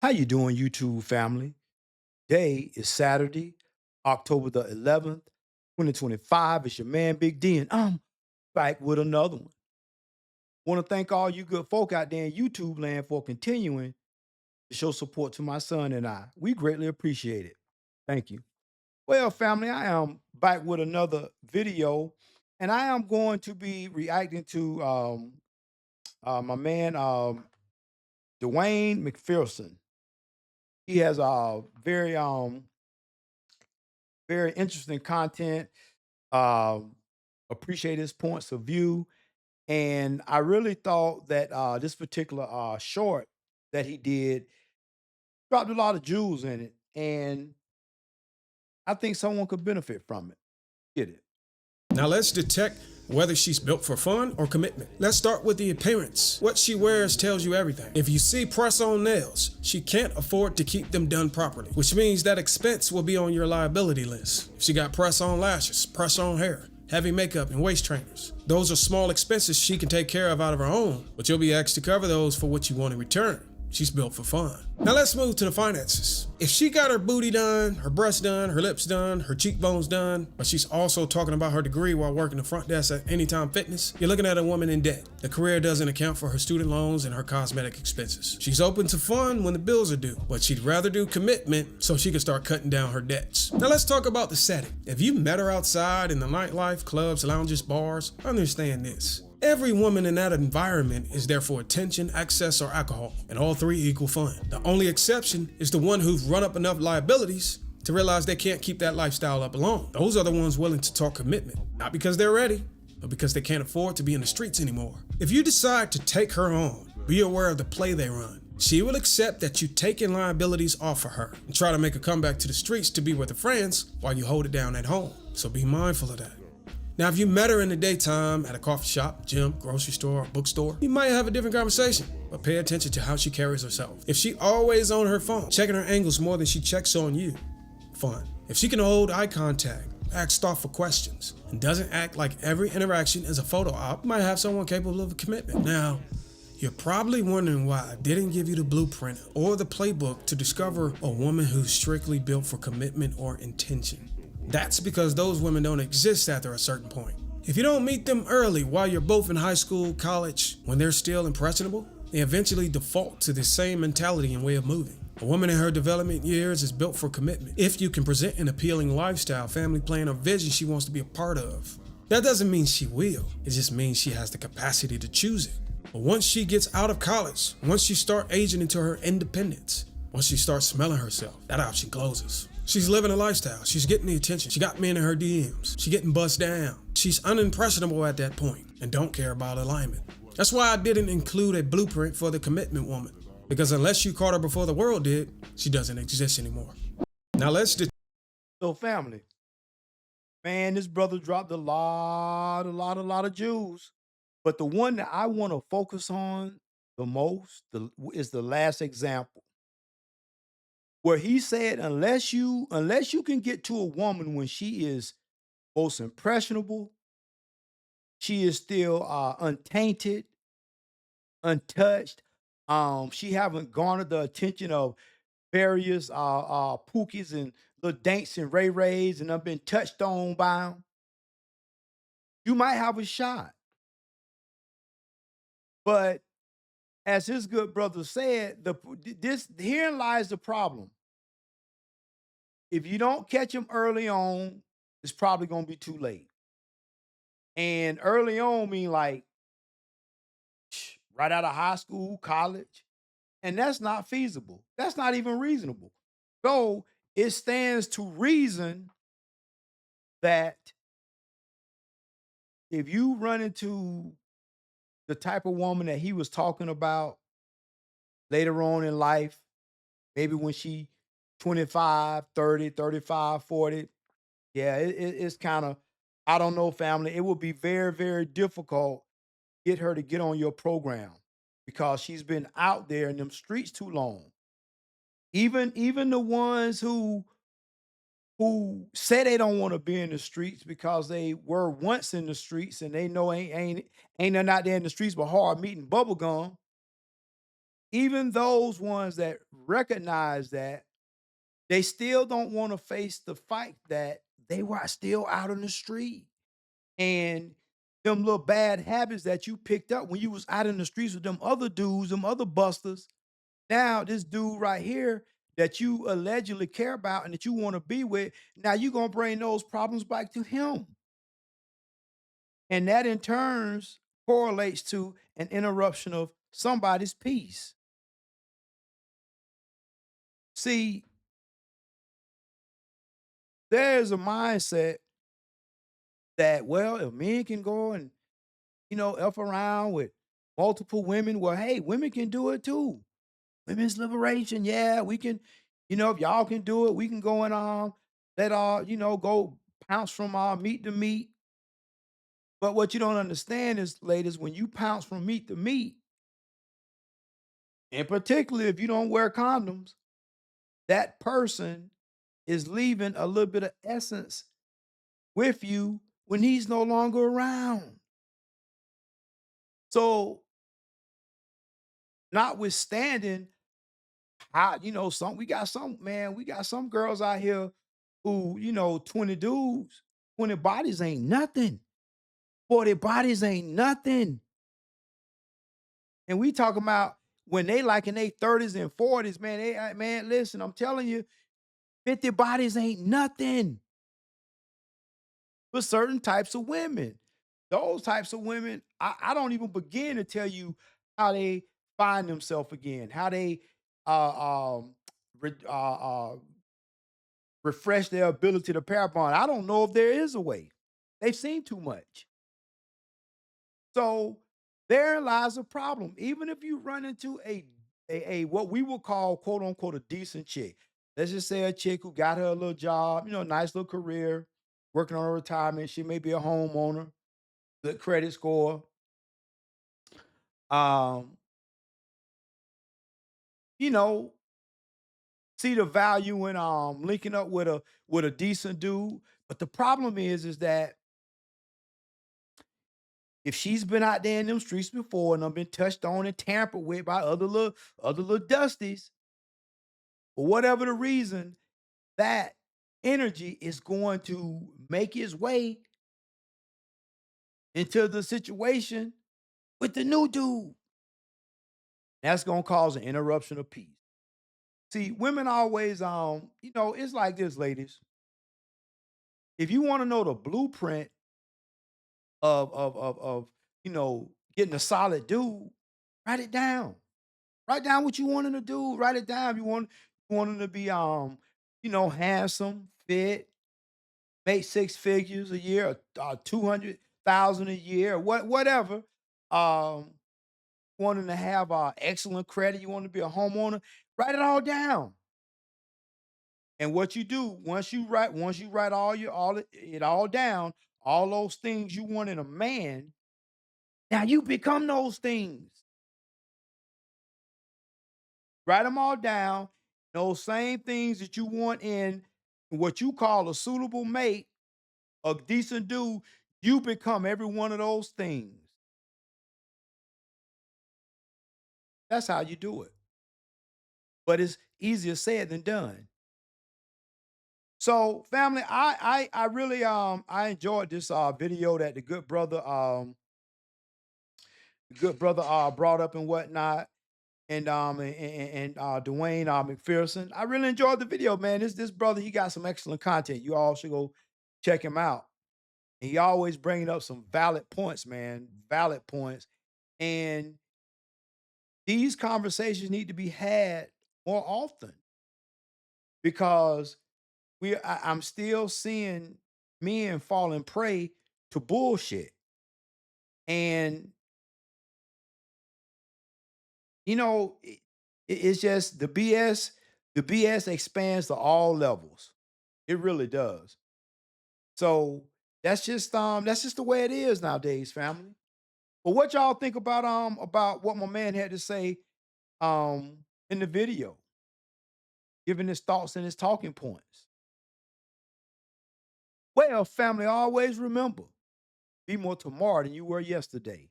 How you doing, YouTube family? Today is Saturday, October the 11th, 2025. It's your man, Big D, and I'm back with another one. Want to thank all you good folk out there in YouTube land for continuing to show support to my son and I. We greatly appreciate it. Thank you. Well, family, I am back with another video, and I am going to be reacting to my man, Dwayne McPherson. He has a very interesting content. Um, appreciate his points of view, and I really thought that this particular short that he did dropped a lot of jewels in it, and I think someone could benefit from it. Get it? Now let's detect whether she's built for fun or commitment. Let's start with the appearance. What she wears tells you everything. If you see press-on nails, she can't afford to keep them done properly, which means that expense will be on your liability list. If she got press-on lashes, press-on hair, heavy makeup, and waist trainers, those are small expenses she can take care of out of her own, but you'll be asked to cover those for what you want in return. She's built for fun. Now let's move to the finances. If she got her booty done, her breasts done, her lips done, her cheekbones done, but she's also talking about her degree while working the front desk at Anytime Fitness, you're looking at a woman in debt. The career doesn't account for her student loans and her cosmetic expenses. She's open to fun when the bills are due, but she'd rather do commitment so she can start cutting down her debts. Now let's talk about the setting. If you met her outside in the nightlife, clubs, lounges, bars, understand this. Every woman in that environment is there for attention, access, or alcohol, and all three equal fun. The only exception is the one who's run up enough liabilities to realize they can't keep that lifestyle up alone. Those are the ones willing to talk commitment, not because they're ready, but because they can't afford to be in the streets anymore. If you decide to take her on, be aware of the play they run. She will accept that you're taking liabilities off of her and try to make a comeback to the streets to be with her friends while you hold it down at home. So be mindful of that. Now, if you met her in the daytime at a coffee shop, gym, grocery store, or bookstore, you might have a different conversation, but pay attention to how she carries herself. If she always on her phone, checking her angles more than she checks on you, fun. If she can hold eye contact, ask thoughtful questions, and doesn't act like every interaction is a photo op, you might have someone capable of a commitment. Now, you're probably wondering why I didn't give you the blueprint or the playbook to discover a woman who's strictly built for commitment or intention. That's because those women don't exist after a certain point. If you don't meet them early while you're both in high school, college, when they're still impressionable, they eventually default to the same mentality and way of moving. A woman in her development years is built for commitment if you can present an appealing lifestyle, family plan, or vision she wants to be a part of. That doesn't mean she will, it just means she has the capacity to choose it. But once she gets out of college, once she starts aging into her independence, once she starts smelling herself, that option closes. She's living a lifestyle. She's getting the attention. She got men in her DMs. She's getting bust down. She's unimpressionable at that point and don't care about alignment. That's why I didn't include a blueprint for the commitment woman. Because unless you caught her before the world did, she doesn't exist anymore. Now let's So, family, man, this brother dropped a lot of jewels. But the one that I want to focus on the most is the last example where he said, unless you can get to a woman when she is most impressionable, she is still untainted, untouched. She haven't garnered the attention of various Pookies and little Danks and Ray Rays, and have been touched on by them. You might have a shot, but as his good brother said, this herein lies the problem. If you don't catch them early on, it's probably gonna be too late. And early on mean like right out of high school, college, and that's not feasible. That's not even reasonable. So it stands to reason that if you run into the type of woman that he was talking about later on in life, maybe when she 25, 30, 35, 40, yeah, it's kind of, I don't know, family. It will be very, very difficult to get her to get on your program because she's been out there in them streets too long. Even the ones who say they don't want to be in the streets because they were once in the streets and they know ain't nothing out there in the streets but hard meat and bubble gum. Even those ones that recognize that, they still don't want to face the fact that they were still out in the street. And them little bad habits that you picked up when you was out in the streets with them other dudes, them other busters. Now, this dude right here that you allegedly care about and that you want to be with, now you're gonna bring those problems back to him. And that in turns correlates to an interruption of somebody's peace. See, there's a mindset that, well, if men can go and, F around with multiple women, well, hey, women can do it too. Women's liberation, yeah, we can, if y'all can do it, we can go and let go pounce from meat to meat. But what you don't understand is, ladies, when you pounce from meat to meat, and particularly if you don't wear condoms, that person is leaving a little bit of essence with you when he's no longer around. So, notwithstanding how, we got some girls out here who, 20 dudes, 20 bodies ain't nothing. 40 bodies ain't nothing. And we talking about when they like in their 30s and 40s, man, man, listen, I'm telling you, 50 bodies ain't nothing for certain types of women. Those types of women, I don't even begin to tell you how they find themselves again, how they uh, um, re- uh, uh, refresh their ability to pair bond. I don't know if there is a way. They've seen too much. So there lies a problem. Even if you run into a what we would call quote unquote a decent chick. Let's just say a chick who got her a little job, nice little career, working on her retirement. She may be a homeowner, good credit score. Um, you know, see the value in linking up with a decent dude. But the problem is that if she's been out there in them streets before and been touched on and tampered with by other little dusties, for whatever the reason, that energy is going to make its way into the situation with the new dude. That's gonna cause an interruption of peace. See, women always, it's like this, ladies. If you want to know the blueprint of getting a solid dude, write it down. Write down what you want him to do. Write it down. You want him to be handsome, fit, make six figures a year, or 200,000 a year, whatever. Um, want him to have excellent credit. You want him to be a homeowner. Write it all down. And what you do once you write it all down, all those things you want in a man, now you become those things. Write them all down. Those same things that you want in what you call a suitable mate, a decent dude, you become every one of those things. That's how you do it. But it's easier said than done. So, family, I really I enjoyed this video that the good brother brought up and whatnot. And Dwayne McPherson. I really enjoyed the video, man. This brother, he got some excellent content. You all should go check him out. And he always bringing up some valid points, man. Valid points. And these conversations need to be had more often because I'm still seeing men falling prey to bullshit. And it's just the BS. The BS expands to all levels. It really does. So that's just the way it is nowadays, family. But what y'all think about what my man had to say in the video, giving his thoughts and his talking points? Well, family, always remember, be more tomorrow than you were yesterday.